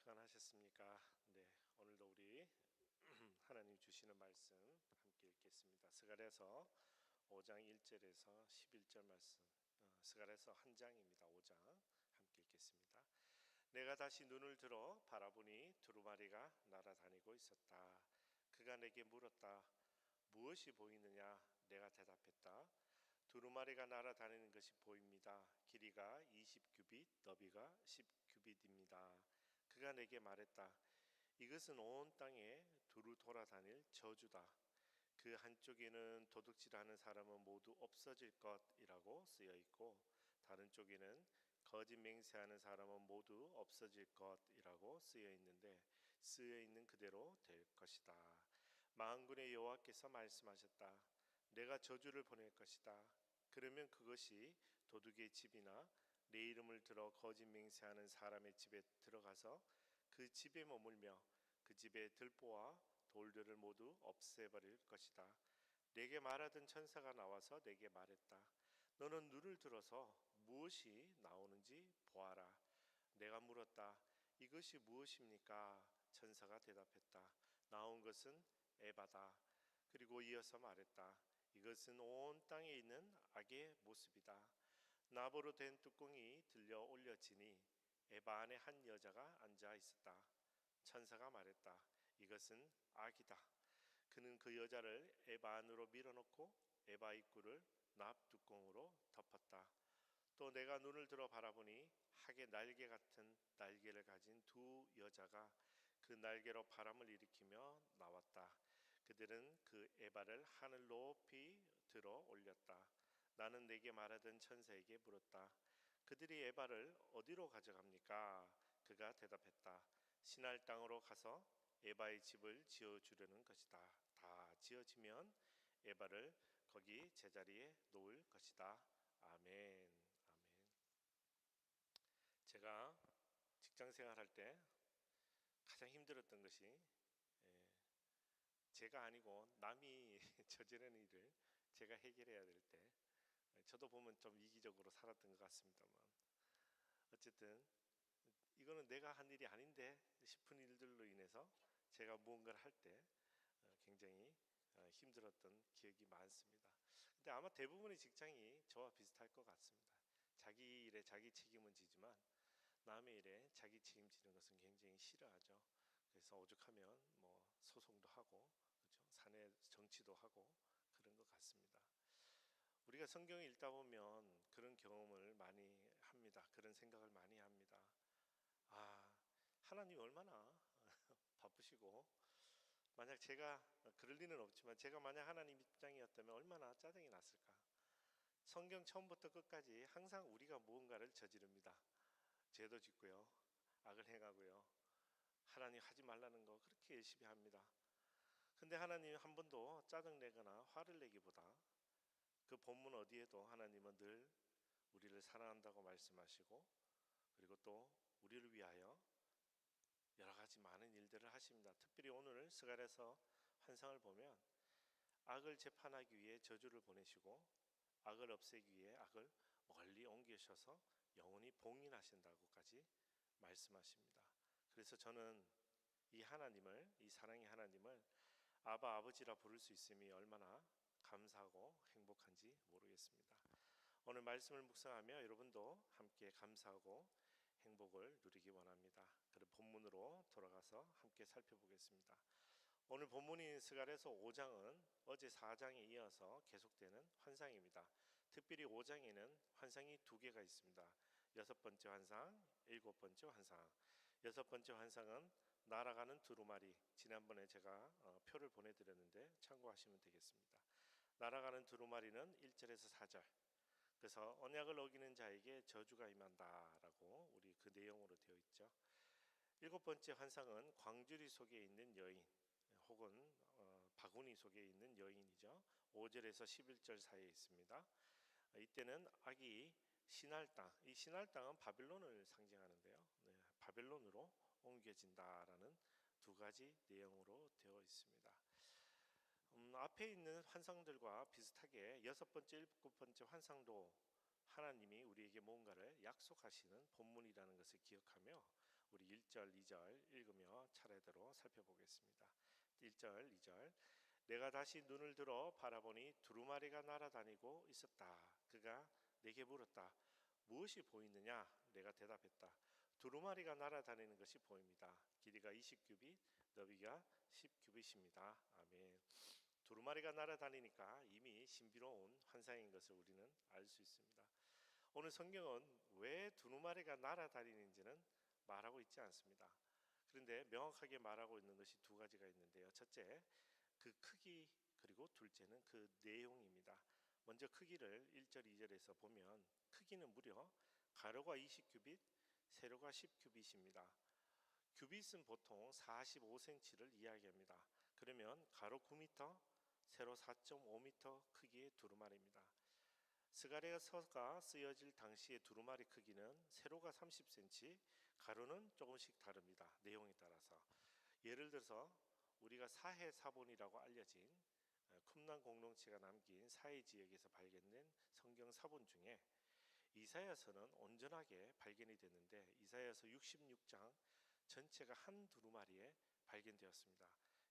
평안하셨습니까? 네, 오늘도 우리 하나님 주시는 말씀 함께 읽겠습니다. 스가랴서 5장 1절에서 11절 말씀. 스가랴서 한 장입니다. 5장 함께 읽겠습니다. 내가 다시 눈을 들어 바라보니 두루마리가 날아다니고 있었다. 그가 내게 물었다. 무엇이 보이느냐? 내가 대답했다. 두루마리가 날아다니는 것이 보입니다. 길이가 20규빗, 너비가 10규빗입니다. 그가 내게 말했다. 이것은 온 땅에 두루 돌아다닐 저주다. 그 한쪽에는 도둑질하는 사람은 모두 없어질 것이라고 쓰여 있고, 다른 쪽에는 거짓 맹세하는 사람은 모두 없어질 것이라고 쓰여 있는데, 쓰여 있는 그대로 될 것이다. 만군의 여호와께서 말씀하셨다. 내가 저주를 보낼 것이다. 그러면 그것이 도둑의 집이나 내 이름을 들어 거짓 맹세하는 사람의 집에 들어가서 그 집에 머물며 그 집의 들보와 돌들을 모두 없애버릴 것이다. 내게 말하던 천사가 나와서 내게 말했다. 너는 눈을 들어서 무엇이 나오는지 보아라. 내가 물었다. 이것이 무엇입니까? 천사가 대답했다. 나온 것은 에바다. 그리고 이어서 말했다. 이것은 온 땅에 있는 악의 모습이다. 나보로 된 뚜껑이 들려 올려지니 에바 안에 한 여자가 앉아 있었다. 천사가 말했다. 이것은 악이다. 그는 그 여자를 에바 안으로 밀어넣고 에바 입구를 납뚜껑으로 덮었다. 또 내가 눈을 들어 바라보니 학의 날개 같은 날개를 가진 두 여자가 그 날개로 바람을 일으키며 나왔다. 그들은 그 에바를 하늘 높이 들어 올렸다. 나는 내게 말하던 천사에게 물었다. 그들이 에바를 어디로 가져갑니까? 그가 대답했다. 시날 땅으로 가서 에바의 집을 지어주려는 것이다. 다 지어지면 에바를 거기 제자리에 놓을 것이다. 아멘. 아멘. 제가 직장 생활할 때 가장 힘들었던 것이 제가 아니고 남이 저지르는 일을 제가 해결해야 될 때, 저도 보면 좀 이기적으로 살았던 것 같습니다만, 어쨌든 이거는 내가 한 일이 아닌데 싶은 일들로 인해서 제가 무언가를 할 때 굉장히 힘들었던 기억이 많습니다. 근데 아마 대부분의 직장이 저와 비슷할 것 같습니다. 자기 일에 자기 책임은 지지만 남의 일에 자기 책임지는 것은 굉장히 싫어하죠. 그래서 오죽하면 뭐 소송도 하고, 그렇죠? 사내 정치도 하고 그런 것 같습니다. 우리가 성경을 읽다 보면 그런 경험을 많이 합니다. 그런 생각을 많이 합니다. 하나님이 얼마나 바쁘시고, 만약 제가 그럴 리는 없지만 제가 만약 하나님 입장이었다면 얼마나 짜증이 났을까. 성경 처음부터 끝까지 항상 우리가 무언가를 저지릅니다. 죄도 짓고요, 악을 행하고요, 하나님 하지 말라는 거 그렇게 열심히 합니다. 근데 하나님 한 번도 짜증내거나 화를 내기보다 그 본문 어디에도 하나님은 늘 우리를 사랑한다고 말씀하시고, 그리고 또 우리를 위하여 여러 가지 많은 일들을 하십니다. 특별히 오늘 스가랴서 환상을 보면 악을 재판하기 위해 저주를 보내시고, 악을 없애기 위해 악을 멀리 옮기셔서 영원히 봉인하신다고까지 말씀하십니다. 그래서 저는 이 하나님을, 이 사랑의 하나님을 아바 아버지라 부를 수 있음이 얼마나 감사하고 행복한지 모르겠습니다. 오늘 말씀을 묵상하며 여러분도 함께 감사하고 행복을 누리기 원합니다. 그럼 본문으로 돌아가서 함께 살펴보겠습니다. 오늘 본문인 스가랴서 5장은 어제 4장에 이어서 계속되는 환상입니다. 특별히 5장에는 환상이 두 개가 있습니다. 여섯 번째 환상, 일곱 번째 환상. 여섯 번째 환상은 날아가는 두루마리. 지난번에 제가 표를 보내드렸는데 참고하시면 되겠습니다. 날아가는 두루마리는 1절에서 4절. 그래서 언약을 어기는 자에게 저주가 임한다라고 우리 그 내용으로 되어 있죠. 일곱 번째 환상은 광주리 속에 있는 여인, 혹은 바구니 속에 있는 여인이죠. 5절에서 11절 사이에 있습니다. 이때는 악이 신할 땅, 이 신할 땅은 바벨론을 상징하는데요. 바벨론으로 옮겨진다라는 두 가지 내용으로 되어 있습니다. 앞에 있는 환상들과 비슷하게 여섯 번째, 일곱 번째 환상도 하나님이 우리에게 뭔가를 약속하시는 본문이라는 것을 기억하며 우리 1절, 2절 읽으며 차례대로 살펴보겠습니다. 1절, 2절. 내가 다시 눈을 들어 바라보니 두루마리가 날아다니고 있었다. 그가 내게 물었다. 무엇이 보이느냐? 내가 대답했다. 두루마리가 날아다니는 것이 보입니다. 길이가 20규빗, 너비가 10규빗입니다. 아멘. 두루마리가 날아다니니까 이미 신비로운 환상인 것을 우리는 알 수 있습니다. 오늘 성경은 왜 두루마리가 날아다니는지는 말하고 있지 않습니다. 그런데 명확하게 말하고 있는 것이 두 가지가 있는데요. 첫째, 그 크기, 그리고 둘째는 그 내용입니다. 먼저 크기를 1절, 2절에서 보면 크기는 무려 가로가 20규빗, 세로가 10규빗입니다. 규빗은 보통 45cm를 이야기합니다. 그러면 가로 9m, 세로 4.5m 크기의 두루마리입니다. 스가랴 서가 쓰여질 당시의 두루마리 크기는 세로가 30cm, 가로는 조금씩 다릅니다. 내용에 따라서. 예를 들어서 우리가 사해사본이라고 알려진 쿰란 공동체가 남긴 사해 지역에서 발견된 성경 사본 중에 이사야서는 온전하게 발견이 됐는데 이사야서 66장 전체가 한 두루마리에 발견되었습니다.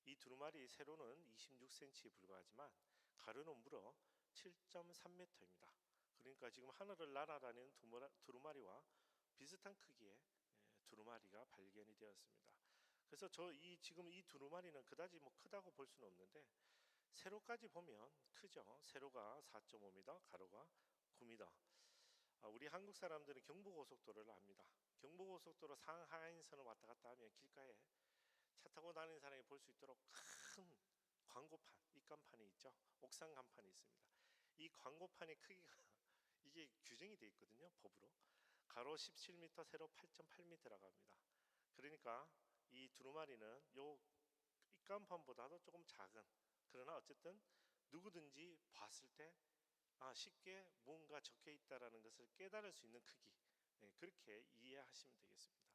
이 두루마리 세로는 26cm에 불과하지만 가로는 무려 7.3m입니다. 그러니까 지금 하늘을 날아다니는 두루마리와 비슷한 크기의 두루마리가 발견이 되었습니다. 그래서 지금 이 두루마리는 그다지 크다고 볼 수는 없는데 세로까지 보면 크죠. 세로가 4.5m, 가로가 9m. 우리 한국 사람들은 경부고속도로를 압니다. 경부고속도로 상하인선을 왔다 갔다 하면 길가에 차 타고 다니는 사람이 볼 수 있도록 큰 광고판, 입간판이 있죠. 옥상 간판이 있습니다. 이 광고판의 크기가 이게 규정이 되어 있거든요. 법으로. 가로 17m, 세로 8.8m라고 합니다. 그러니까 이 두루마리는 요 입간판보다도 조금 작은, 그러나 어쨌든 누구든지 봤을 때 쉽게 뭔가 적혀 있다라는 것을 깨달을 수 있는 크기, 그렇게 이해하시면 되겠습니다.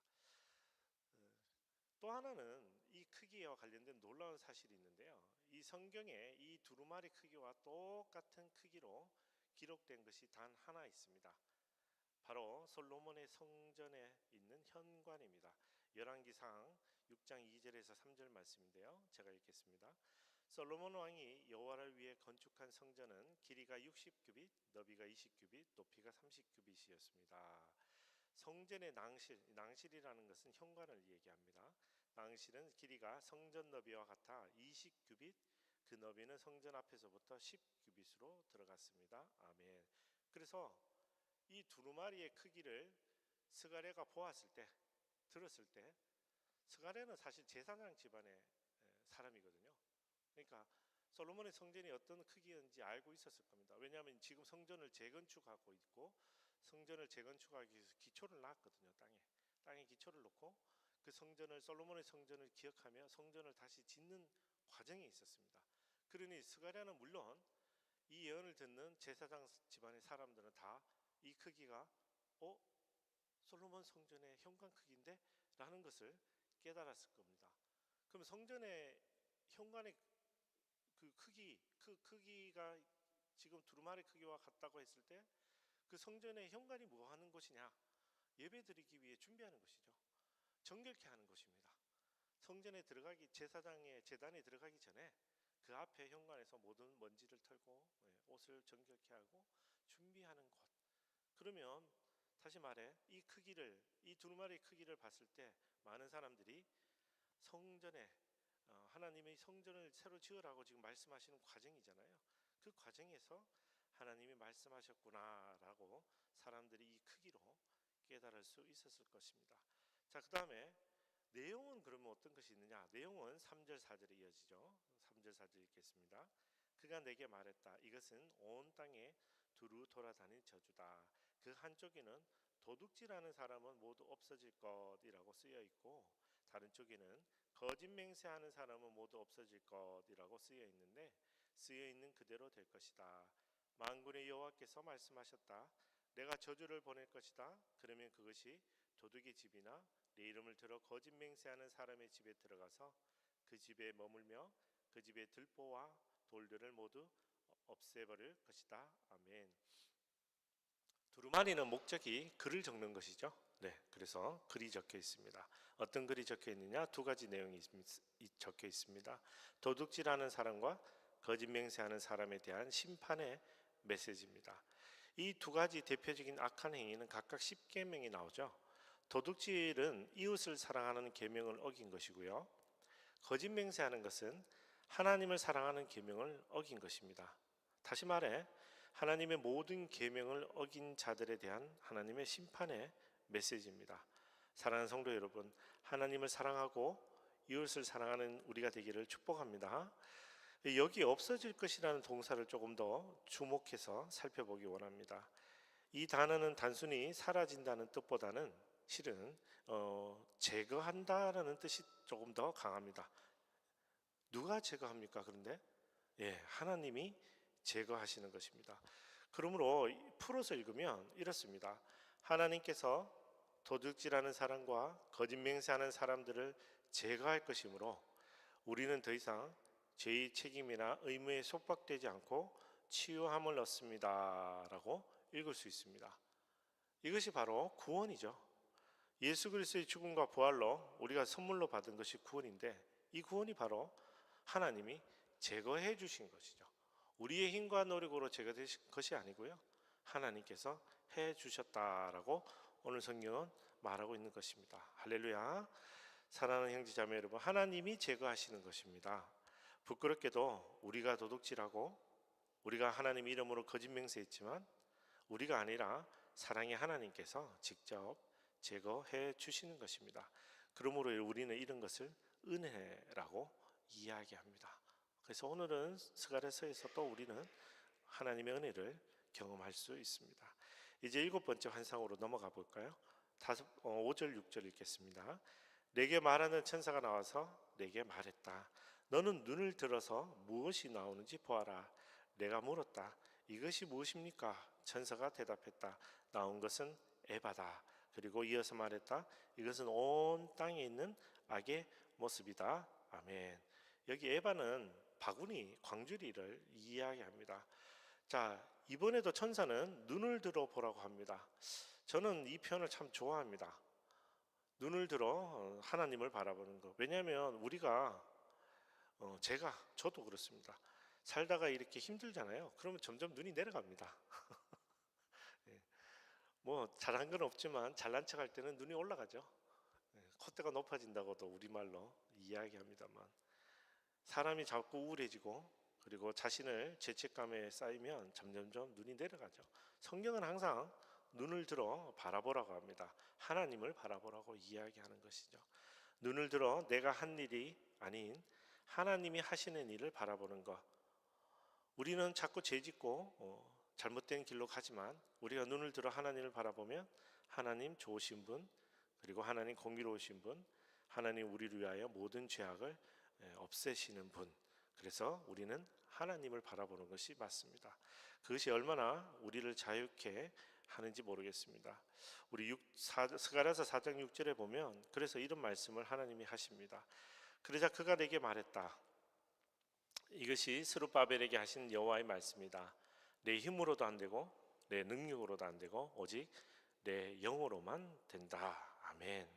또 하나는 이 크기와 관련된 놀라운 사실이 있는데요. 이 성경에 이 두루마리 크기와 똑같은 크기로 기록된 것이 단 하나 있습니다. 바로 솔로몬의 성전에 있는 현관입니다. 열왕기상 6장 2절에서 3절 말씀인데요. 제가 읽겠습니다. 솔로몬 왕이 여호와를 위해 건축한 성전은 길이가 60규빗, 너비가 20규빗, 높이가 30규빗이었습니다. 성전의 낭실이라는 것은 현관을 얘기합니다. 낭실은 길이가 성전 너비와 같아 20규빗, 그 너비는 성전 앞에서부터 10규빗으로 들어갔습니다. 아멘. 그래서 이 두루마리의 크기를 스가랴가 보았을 때, 들었을 때, 스가랴는 사실 제사장 집안의 사람이거든요. 그러니까 솔로몬의 성전이 어떤 크기인지 알고 있었을 겁니다. 왜냐하면 지금 성전을 재건축하고 있고, 성전을 재건축하기 위해서 기초를 놨거든요. 땅에 기초를 놓고 그 성전을, 솔로몬의 성전을 기억하며 성전을 다시 짓는 과정이 있었습니다. 그러니 스가랴는 물론 이 예언을 듣는 제사장 집안의 사람들은 다 이 크기가 솔로몬 성전의 현관 크기인데? 라는 것을 깨달았을 겁니다. 그럼 성전의 현관의 그 크기가 지금 두루마리 크기와 같다고 했을 때 그 성전의 현관이 뭐 하는 곳이냐? 예배 드리기 위해 준비하는 것이죠. 정결케 하는 것입니다. 성전에 들어가기, 제사장의 제단에 들어가기 전에 그 앞에 현관에서 모든 먼지를 털고 옷을 정결케 하고 준비하는 곳. 그러면 다시 말해 이 두루마리 크기를 봤을 때 많은 사람들이 성전에 하나님의 성전을 새로 지으라고 지금 말씀하시는 과정이잖아요. 그 과정에서 하나님이 말씀하셨구나라고 사람들이 이 크기로 깨달을 수 있었을 것입니다. 자, 그 다음에 내용은 그러면 어떤 것이 있느냐? 내용은 3절 4절에 이어지죠. 3절 4절 읽겠습니다. 그가 내게 말했다. 이것은 온 땅에 두루 돌아다닌 저주다. 그 한쪽에는 도둑질하는 사람은 모두 없어질 것이라고 쓰여 있고, 다른 쪽에는 거짓 맹세하는 사람은 모두 없어질 것이라고 쓰여 있는데, 쓰여 있는 그대로 될 것이다. 만군의 여호와께서 말씀하셨다. 내가 저주를 보낼 것이다. 그러면 그것이 도둑의 집이나 내 이름을 들어 거짓 맹세하는 사람의 집에 들어가서 그 집에 머물며 그 집의 들보와 돌들을 모두 없애버릴 것이다. 아멘. 두루마리는 목적이 글을 적는 것이죠. 네, 그래서 글이 적혀 있습니다. 어떤 글이 적혀 있느냐? 두 가지 내용이 적혀 있습니다. 도둑질하는 사람과 거짓 맹세하는 사람에 대한 심판의 메시지입니다. 이 두 가지 대표적인 악한 행위는 각각 10계명이 나오죠. 도둑질은 이웃을 사랑하는 계명을 어긴 것이고요. 거짓 맹세하는 것은 하나님을 사랑하는 계명을 어긴 것입니다. 다시 말해 하나님의 모든 계명을 어긴 자들에 대한 하나님의 심판의 메시지입니다. 사랑하는 성도 여러분, 하나님을 사랑하고 이웃을 사랑하는 우리가 되기를 축복합니다. 여기 없어질 것이라는 동사를 조금 더 주목해서 살펴보기 원합니다. 이 단어는 단순히 사라진다는 뜻보다는 실은 제거한다라는 뜻이 조금 더 강합니다. 누가 제거합니까? 그런데 하나님이 제거하시는 것입니다. 그러므로 풀어서 읽으면 이렇습니다. 하나님께서 도둑질하는 사람과 거짓 맹세하는 사람들을 제거할 것이므로 우리는 더 이상 죄의 책임이나 의무에 속박되지 않고 치유함을 얻습니다 라고 읽을 수 있습니다. 이것이 바로 구원이죠. 예수 그리스도의 죽음과 부활로 우리가 선물로 받은 것이 구원인데, 이 구원이 바로 하나님이 제거해 주신 것이죠. 우리의 힘과 노력으로 제거되신 것이 아니고요, 하나님께서 해 주셨다라고 오늘 성경은 말하고 있는 것입니다. 할렐루야. 사랑하는 형제자매 여러분, 하나님이 제거하시는 것입니다. 부끄럽게도 우리가 도둑질하고 우리가 하나님 이름으로 거짓 맹세했지만 우리가 아니라 사랑의 하나님께서 직접 제거해 주시는 것입니다. 그러므로 우리는 이런 것을 은혜라고 이야기합니다. 그래서 오늘은 스가랴서에서 또 우리는 하나님의 은혜를 경험할 수 있습니다. 이제 7번째 환상으로 넘어가 볼까요? 5절 6절 읽겠습니다. 내게 말하는 천사가 나와서 내게 말했다. 너는 눈을 들어서 무엇이 나오는지 보아라. 내가 물었다. 이것이 무엇입니까? 천사가 대답했다. 나온 것은 에바다. 그리고 이어서 말했다. 이것은 온 땅에 있는 악의 모습이다. 아멘. 여기 에바는 바구니, 광주리를 이야기합니다. 자, 이번에도 천사는 눈을 들어 보라고 합니다. 저는 이 표현을 참 좋아합니다. 눈을 들어 하나님을 바라보는 것. 왜냐하면 우리가 저도 그렇습니다. 살다가 이렇게 힘들잖아요. 그러면 점점 눈이 내려갑니다. 뭐 잘한 건 없지만 잘난 척할 때는 눈이 올라가죠. 콧대가 높아진다고도 우리말로 이야기합니다만, 사람이 자꾸 우울해지고 그리고 자신을 죄책감에 쌓이면 점점점 눈이 내려가죠. 성경은 항상 눈을 들어 바라보라고 합니다. 하나님을 바라보라고 이야기하는 것이죠. 눈을 들어 내가 한 일이 아닌 하나님이 하시는 일을 바라보는 것. 우리는 자꾸 죄짓고 잘못된 길로 가지만 우리가 눈을 들어 하나님을 바라보면 하나님 좋으신 분, 그리고 하나님 공의로우신 분, 하나님 우리를 위하여 모든 죄악을 없애시는 분. 그래서 우리는 하나님을 바라보는 것이 맞습니다. 그것이 얼마나 우리를 자유케 하는지 모르겠습니다. 우리 스가랴서 4장 6절에 보면 그래서 이런 말씀을 하나님이 하십니다. 그러자 그가 내게 말했다. 이것이 스룹바벨에게 하신 여호와의 말씀이다. 내 힘으로도 안 되고 내 능력으로도 안 되고 오직 내 영으로만 된다. 아멘.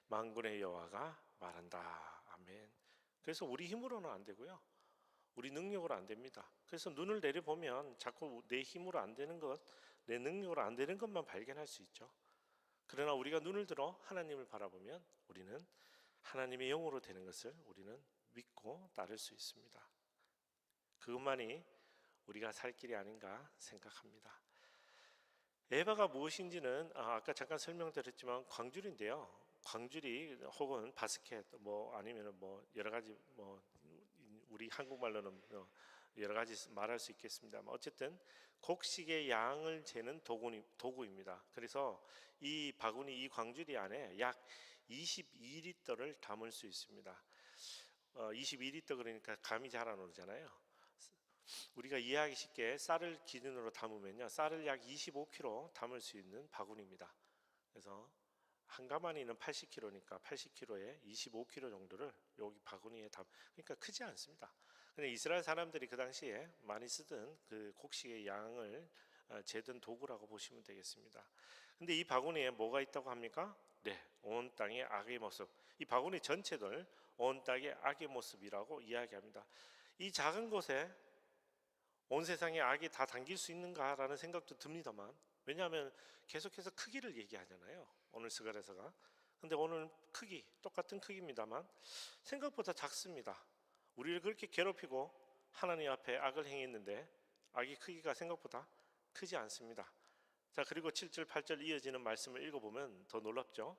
만군의 여호와가 말한다. 아멘. 그래서 우리 힘으로는 안 되고요, 우리 능력으로 안 됩니다. 그래서 눈을 내려보면 자꾸 내 힘으로 안 되는 것, 내 능력으로 안 되는 것만 발견할 수 있죠. 그러나 우리가 눈을 들어 하나님을 바라보면 우리는 하나님의 영으로 되는 것을 우리는 믿고 따를 수 있습니다. 그것만이 우리가 살 길이 아닌가 생각합니다. 에바가 무엇인지는 아까 잠깐 설명드렸지만 광줄인데요. 광줄이 혹은 바스켓 아니면 여러 가지 우리 한국말로는 여러 가지 말할 수 있겠습니다만, 어쨌든 곡식의 양을 재는 도구입니다. 그래서 이 바구니, 이 광주리 안에 약 22리터를 담을 수 있습니다. 22리터 그러니까 감이 잘 안 오르잖아요. 우리가 이해하기 쉽게 쌀을 기준으로 담으면요, 쌀을 약 25kg 담을 수 있는 바구니입니다. 그래서 한 가마니는 80kg니까 80kg에 25kg 정도를 여기 바구니에 그러니까 크지 않습니다. 근데 이스라엘 사람들이 그 당시에 많이 쓰던 그 곡식의 양을 재던 도구라고 보시면 되겠습니다. 근데 이 바구니에 뭐가 있다고 합니까? 네, 온 땅의 악의 모습. 이 바구니 전체를 온 땅의 악의 모습이라고 이야기합니다. 이 작은 곳에 온 세상의 악이 다 담길 수 있는가라는 생각도 듭니다만, 왜냐하면 계속해서 크기를 얘기하잖아요, 오늘 스가랴서가. 근데 오늘 크기, 똑같은 크기입니다만 생각보다 작습니다. 우리를 그렇게 괴롭히고 하나님 앞에 악을 행했는데 악의 크기가 생각보다 크지 않습니다. 자, 그리고 7절 8절 이어지는 말씀을 읽어보면 더 놀랍죠.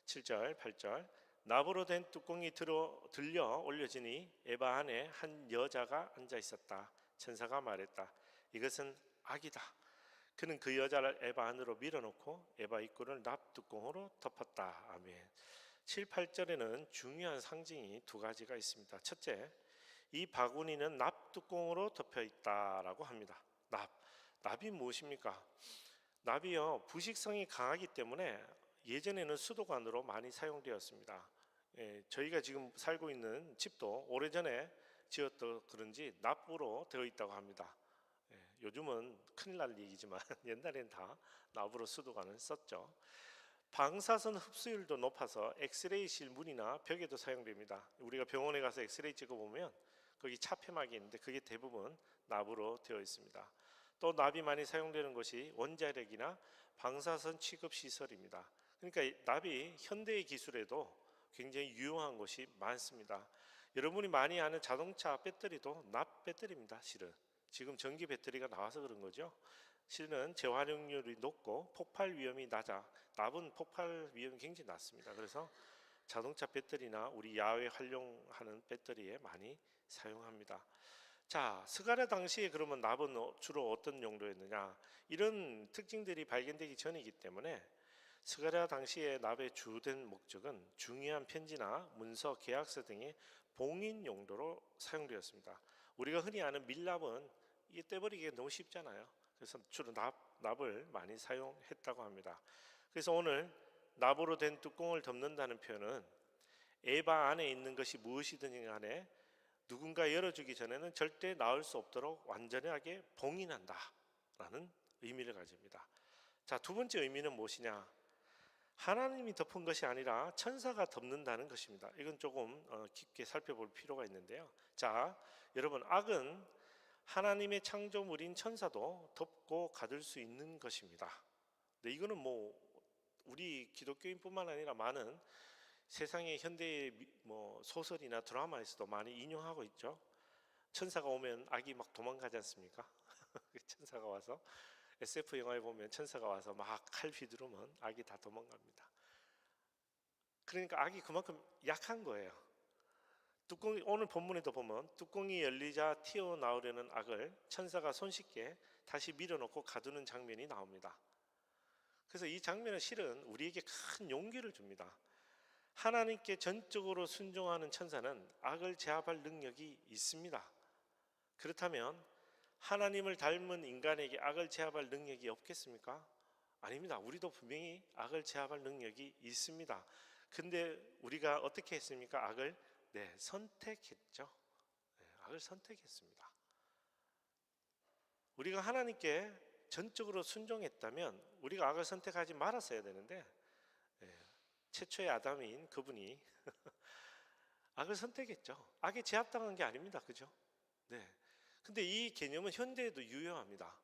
7절 8절, 나무로 된 뚜껑이 들려 올려지니 에바 안에 한 여자가 앉아 있었다. 천사가 말했다. 이것은 악이다. 그는 그 여자를 에바 안으로 밀어넣고 에바 입구를 납뚜껑으로 덮었다. 아멘. 7, 8절에는 중요한 상징이 두 가지가 있습니다. 첫째, 이 바구니는 납뚜껑으로 덮여 있다라고 합니다. 납이 무엇입니까? 납이요, 부식성이 강하기 때문에 예전에는 수도관으로 많이 사용되었습니다. 저희가 지금 살고 있는 집도 오래전에 지었던 그런지 납으로 되어 있다고 합니다. 요즘은 큰일 날 얘기지만 옛날엔 다 납으로 수도관을 썼죠. 방사선 흡수율도 높아서 엑스레이실 문이나 벽에도 사용됩니다. 우리가 병원에 가서 엑스레이 찍어보면 거기 차폐막이 있는데 그게 대부분 납으로 되어 있습니다. 또 납이 많이 사용되는 것이 원자력이나 방사선 취급 시설입니다. 그러니까 납이 현대의 기술에도 굉장히 유용한 것이 많습니다. 여러분이 많이 아는 자동차 배터리도 납 배터리입니다. 실은 지금 전기 배터리가 나와서 그런 거죠. 실은 재활용률이 높고 폭발 위험이 낮아. 납은 폭발 위험이 굉장히 낮습니다. 그래서 자동차 배터리나 우리 야외 활용하는 배터리에 많이 사용합니다. 자, 스가랴 당시에 그러면 납은 주로 어떤 용도였느냐? 이런 특징들이 발견되기 전이기 때문에 스가랴 당시에 납의 주된 목적은 중요한 편지나 문서, 계약서 등의 봉인 용도로 사용되었습니다. 우리가 흔히 아는 밀랍은 이게 떼버리기가 너무 쉽잖아요. 그래서 주로 납을 많이 사용했다고 합니다. 그래서 오늘 납으로 된 뚜껑을 덮는다는 표현은 에바 안에 있는 것이 무엇이든지 간에 누군가 열어주기 전에는 절대 나올 수 없도록 완전하게 봉인한다 라는 의미를 가집니다. 자, 두 번째 의미는 무엇이냐? 하나님이 덮은 것이 아니라 천사가 덮는다는 것입니다. 이건 조금 깊게 살펴볼 필요가 있는데요. 자, 여러분, 악은 하나님의 창조물인 천사도 덮고 가둘 수 있는 것입니다. 네, 이거는 뭐 우리 기독교인뿐만 아니라 많은 세상의 현대의 소설이나 드라마에서도 많이 인용하고 있죠. 천사가 오면 악이 막 도망가지 않습니까? 천사가 와서 SF 영화에 보면 천사가 와서 막 칼 휘두르면 악이 다 도망갑니다. 그러니까 악이 그만큼 약한 거예요. 오늘 본문에도 보면 뚜껑이 열리자 튀어나오려는 악을 천사가 손쉽게 다시 밀어넣고 가두는 장면이 나옵니다. 그래서 이 장면은 실은 우리에게 큰 용기를 줍니다. 하나님께 전적으로 순종하는 천사는 악을 제압할 능력이 있습니다. 그렇다면 하나님을 닮은 인간에게 악을 제압할 능력이 없겠습니까? 아닙니다. 우리도 분명히 악을 제압할 능력이 있습니다. 근데 우리가 어떻게 했습니까? 악을 선택했죠. 악을 선택했습니다. 우리가 하나님께 전적으로 순종했다면 우리가 악을 선택하지 말았어야 되는데 최초의 아담인 그분이 악을 선택했죠. 악에 제압당한 게 아닙니다. 그죠? 네. 근데 이 개념은 현대에도 유효합니다.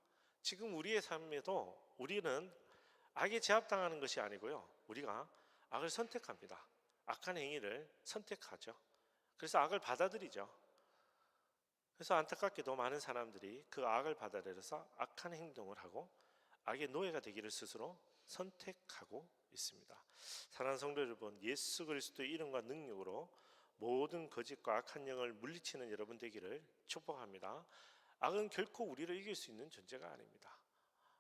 지금 우리의 삶에도 우리는 악에 제압당하는 것이 아니고요. 우리가 악을 선택합니다. 악한 행위를 선택하죠. 그래서 악을 받아들이죠. 그래서 안타깝게도 많은 사람들이 그 악을 받아들여서 악한 행동을 하고 악의 노예가 되기를 스스로 선택하고 있습니다. 사랑하는 성도 여러분, 예수 그리스도의 이름과 능력으로 모든 거짓과 악한 영을 물리치는 여러분 되기를 축복합니다. 악은 결코 우리를 이길 수 있는 존재가 아닙니다.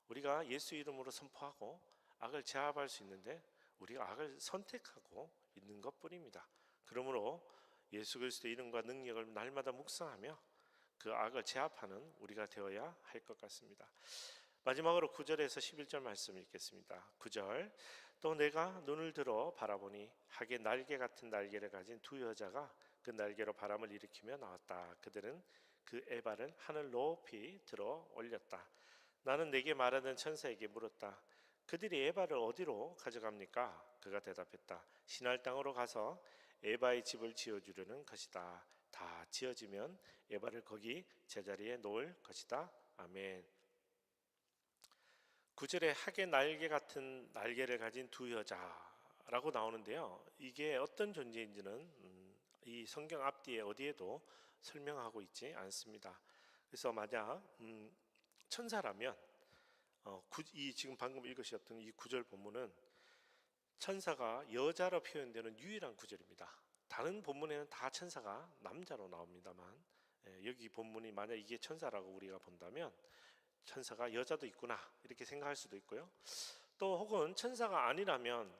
우리가 예수 이름으로 선포하고 악을 제압할 수 있는데 우리가 악을 선택하고 있는 것뿐입니다. 그러므로 예수 그리스도의 이름과 능력을 날마다 묵상하며 그 악을 제압하는 우리가 되어야 할 것 같습니다. 마지막으로 9절에서 11절 말씀 읽겠습니다. 9절, 또 내가 눈을 들어 바라보니 학의 날개 같은 날개를 가진 두 여자가 그 날개로 바람을 일으키며 나왔다. 그들은 그 에바를 하늘 높이 들어 올렸다. 나는 내게 말하는 천사에게 물었다. 그들이 에바를 어디로 가져갑니까? 그가 대답했다. 시날 땅으로 가서 에바의 집을 지어주려는 것이다. 다 지어지면 에바를 거기 제자리에 놓을 것이다. 아멘. 9절에 학의 날개 같은 날개를 가진 두 여자라고 나오는데요. 이게 어떤 존재인지는 이 성경 앞뒤에 어디에도 설명하고 있지 않습니다. 그래서 만약 천사라면 이 지금 방금 읽으셨던 이 9절 본문은 천사가 여자로 표현되는 유일한 구절입니다. 다른 본문에는 다 천사가 남자로 나옵니다만 여기 본문이 만약 이게 천사라고 우리가 본다면 천사가 여자도 있구나 이렇게 생각할 수도 있고요. 또 혹은 천사가 아니라면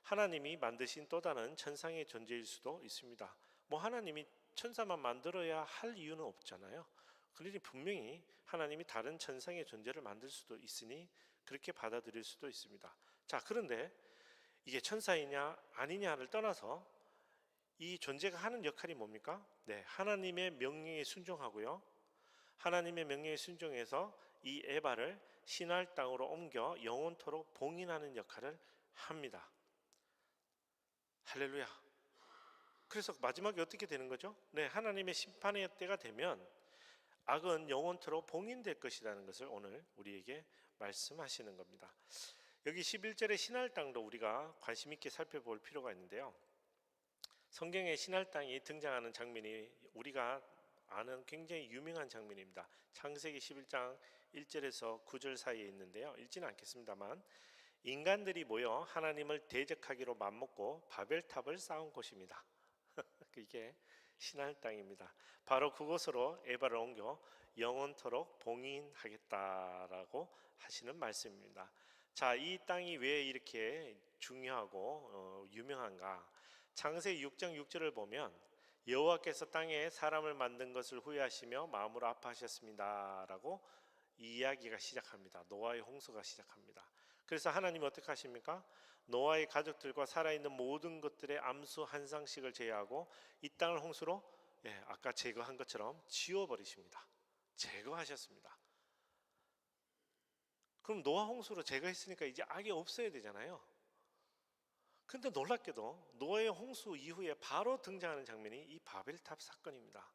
하나님이 만드신 또 다른 천상의 존재일 수도 있습니다. 뭐 하나님이 천사만 만들어야 할 이유는 없잖아요. 그러니 분명히 하나님이 다른 천상의 존재를 만들 수도 있으니 그렇게 받아들일 수도 있습니다. 자, 그런데 이게 천사이냐 아니냐를 떠나서 이 존재가 하는 역할이 뭡니까? 네, 하나님의 명령에 순종하고요. 하나님의 명령에 순종해서 이 에바를 시날 땅으로 옮겨 영원토록 봉인하는 역할을 합니다. 할렐루야. 그래서 마지막에 어떻게 되는 거죠? 네, 하나님의 심판의 때가 되면 악은 영원토록 봉인될 것이라는 것을 오늘 우리에게 말씀하시는 겁니다. 여기 11절의 시날 땅도 우리가 관심 있게 살펴볼 필요가 있는데요. 성경에 시날 땅이 등장하는 장면이 우리가 아는 굉장히 유명한 장면입니다. 창세기 11장 1절에서 9절 사이에 있는데요. 읽지는 않겠습니다만 인간들이 모여 하나님을 대적하기로 맘먹고 바벨탑을 쌓은 곳입니다. 이게 시날 땅입니다. 바로 그곳으로 에바를 옮겨 영원토록 봉인하겠다라고 하시는 말씀입니다. 자, 이 땅이 왜 이렇게 중요하고 유명한가? 창세기 6장 6절을 보면 여호와께서 땅에 사람을 만든 것을 후회하시며 마음으로 아파하셨습니다라고 이야기가 시작합니다. 노아의 홍수가 시작합니다. 그래서 하나님이 어떻게 하십니까? 노아의 가족들과 살아있는 모든 것들의 암수 한 쌍씩을 제외하고 이 땅을 홍수로 아까 제거한 것처럼 지워버리십니다. 제거하셨습니다. 그럼 노아 홍수로 제거했으니까 이제 악이 없어야 되잖아요. 근데 놀랍게도 노아의 홍수 이후에 바로 등장하는 장면이 이 바벨탑 사건입니다.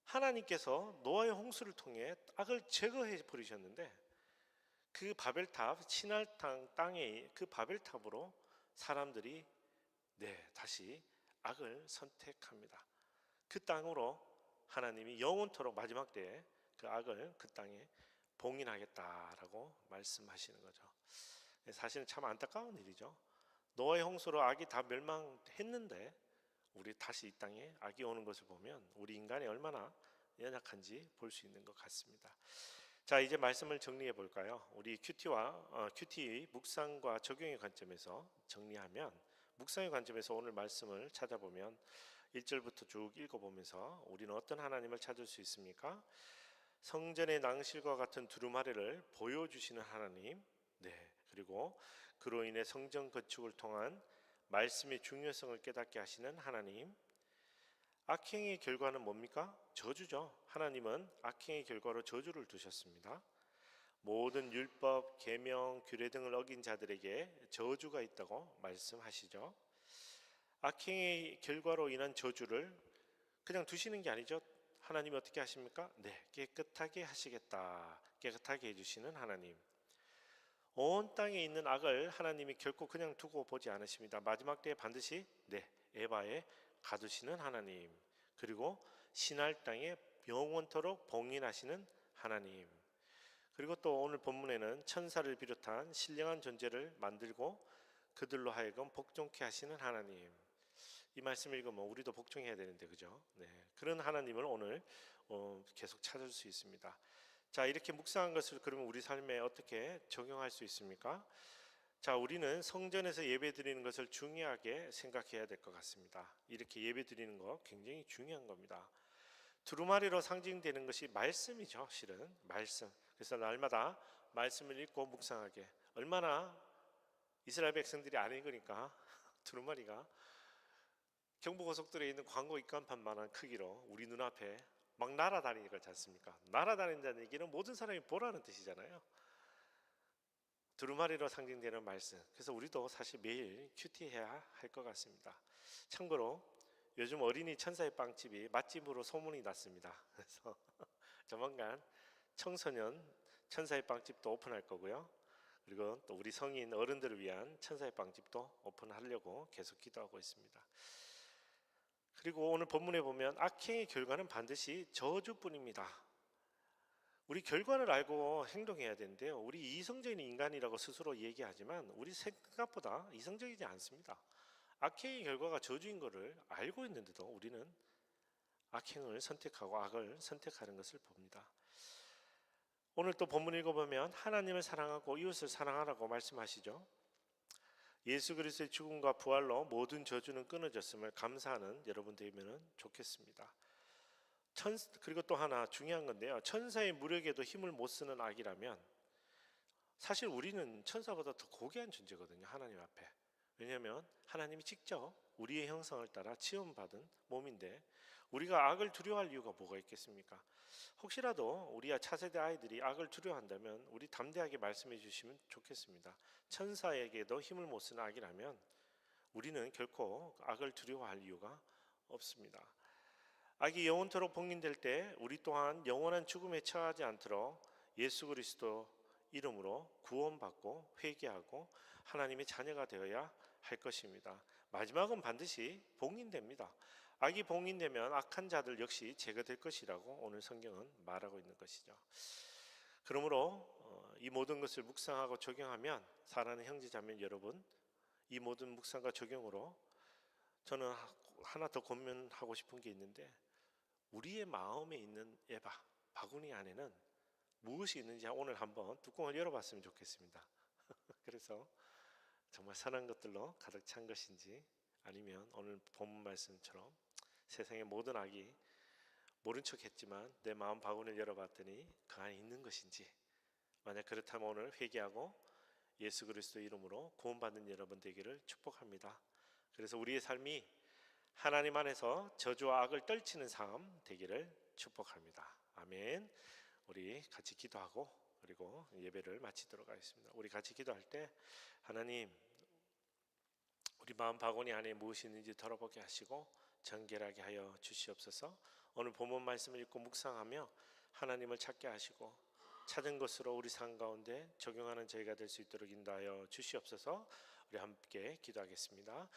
하나님께서 노아의 홍수를 통해 악을 제거해 버리셨는데 그 바벨탑 시날 땅의 그 바벨탑으로 사람들이 다시 악을 선택합니다. 그 땅으로 하나님이 영원토록 마지막 때에 그 악을 그 땅에 봉인하겠다라고 말씀하시는 거죠. 사실은 참 안타까운 일이죠. 노아의 홍수로 악이 다 멸망했는데 우리 다시 이 땅에 악이 오는 것을 보면 우리 인간이 얼마나 연약한지 볼 수 있는 것 같습니다. 자, 이제 말씀을 정리해 볼까요? 우리 큐티 묵상과 적용의 관점에서 정리하면, 묵상의 관점에서 오늘 말씀을 찾아보면 1절부터 쭉 읽어보면서 우리는 어떤 하나님을 찾을 수 있습니까? 성전의 낭실과 같은 두루마리를 보여주시는 하나님, 그리고 그로 인해 성전 건축을 통한 말씀의 중요성을 깨닫게 하시는 하나님. 악행의 결과는 뭡니까? 저주죠. 하나님은 악행의 결과로 저주를 두셨습니다. 모든 율법, 계명, 규례 등을 어긴 자들에게 저주가 있다고 말씀하시죠. 악행의 결과로 인한 저주를 그냥 두시는 게 아니죠. 하나님이 어떻게 하십니까? 깨끗하게 하시겠다. 깨끗하게 해주시는 하나님. 온 땅에 있는 악을 하나님이 결코 그냥 두고 보지 않으십니다. 마지막 때에 반드시 에바에 가두시는 하나님, 그리고 시날 땅에 영원토록 봉인하시는 하나님, 그리고 또 오늘 본문에는 천사를 비롯한 신령한 존재를 만들고 그들로 하여금 복종케 하시는 하나님. 이 말씀 읽으면 우리도 복종해야 되는데, 그죠? 그런 하나님을 오늘 계속 찾을 수 있습니다. 자, 이렇게 묵상한 것을 그러면 우리 삶에 어떻게 적용할 수 있습니까? 자, 우리는 성전에서 예배 드리는 것을 중요하게 생각해야 될 것 같습니다. 이렇게 예배 드리는 거 굉장히 중요한 겁니다. 두루마리로 상징되는 것이 말씀이죠. 실은 말씀. 그래서 날마다 말씀을 읽고 묵상하게. 얼마나 이스라엘 백성들이 안 읽으니까 두루마리가 경부고속도로에 있는 광고 입간판만한 크기로 우리 눈앞에 막 날아다니는 거지 않습니까? 날아다닌다는 얘기는 모든 사람이 보라는 뜻이잖아요. 두루마리로 상징되는 말씀. 그래서 우리도 사실 매일 큐티해야 할 것 같습니다. 참고로 요즘 어린이 천사의 빵집이 맛집으로 소문이 났습니다. 그래서 조만간 청소년 천사의 빵집도 오픈할 거고요. 그리고 또 우리 성인 어른들을 위한 천사의 빵집도 오픈하려고 계속 기도하고 있습니다. 그리고 오늘 본문에 보면 악행의 결과는 반드시 저주뿐입니다. 우리 결과를 알고 행동해야 되는데요. 우리 이성적인 인간이라고 스스로 얘기하지만 우리 생각보다 이성적이지 않습니다. 악행의 결과가 저주인 것을 알고 있는데도 우리는 악행을 선택하고 악을 선택하는 것을 봅니다. 오늘 또 본문 읽어보면 하나님을 사랑하고 이웃을 사랑하라고 말씀하시죠. 예수 그리스도의 죽음과 부활로 모든 저주는 끊어졌음을 감사하는 여러분 되면 좋겠습니다. 그리고 또 하나 중요한 건데요. 천사의 무력에도 힘을 못 쓰는 악이라면 사실 우리는 천사보다 더 고귀한 존재거든요. 하나님 앞에. 왜냐하면 하나님이 직접 우리의 형상을 따라 지음받은 몸인데 우리가 악을 두려워할 이유가 뭐가 있겠습니까? 혹시라도 우리 차세대 아이들이 악을 두려워한다면 우리 담대하게 말씀해 주시면 좋겠습니다. 천사에게도 힘을 못 쓰는 악이라면 우리는 결코 악을 두려워할 이유가 없습니다. 악이 영원토록 봉인될 때 우리 또한 영원한 죽음에 처하지 않도록 예수 그리스도 이름으로 구원받고 회개하고 하나님의 자녀가 되어야 할 것입니다. 마지막은 반드시 봉인됩니다. 악이 봉인되면 악한 자들 역시 제거될 것이라고 오늘 성경은 말하고 있는 것이죠. 그러므로 이 모든 것을 묵상하고 적용하면 사랑하는 형제자매 여러분, 이 모든 묵상과 적용으로 저는 하나 더 고민하고 싶은 게 있는데 우리의 마음에 있는 에바, 바구니 안에는 무엇이 있는지 오늘 한번 뚜껑을 열어봤으면 좋겠습니다. 그래서 정말 선한 것들로 가득 찬 것인지 아니면 오늘 본문 말씀처럼 세상의 모든 악이 모른 척 했지만 내 마음 바구니를 열어봤더니 그 안에 있는 것인지, 만약 그렇다면 오늘 회개하고 예수 그리스도 이름으로 구원받는 여러분 되기를 축복합니다. 그래서 우리의 삶이 하나님 안에서 저주와 악을 떨치는 삶 되기를 축복합니다. 아멘. 우리 같이 기도하고 그리고 예배를 마치도록 하겠습니다. 우리 같이 기도할 때 하나님, 우리 마음 바구니 안에 무엇이 있는지 덜어보게 하시고 정결하게 하여 주시옵소서. 오늘 본문 말씀을 읽고 묵상하며 하나님을 찾게 하시고 찾은 것으로 우리 삶 가운데 적용하는 저희가 될 수 있도록 인도하여 주시옵소서. 우리 함께 기도하겠습니다.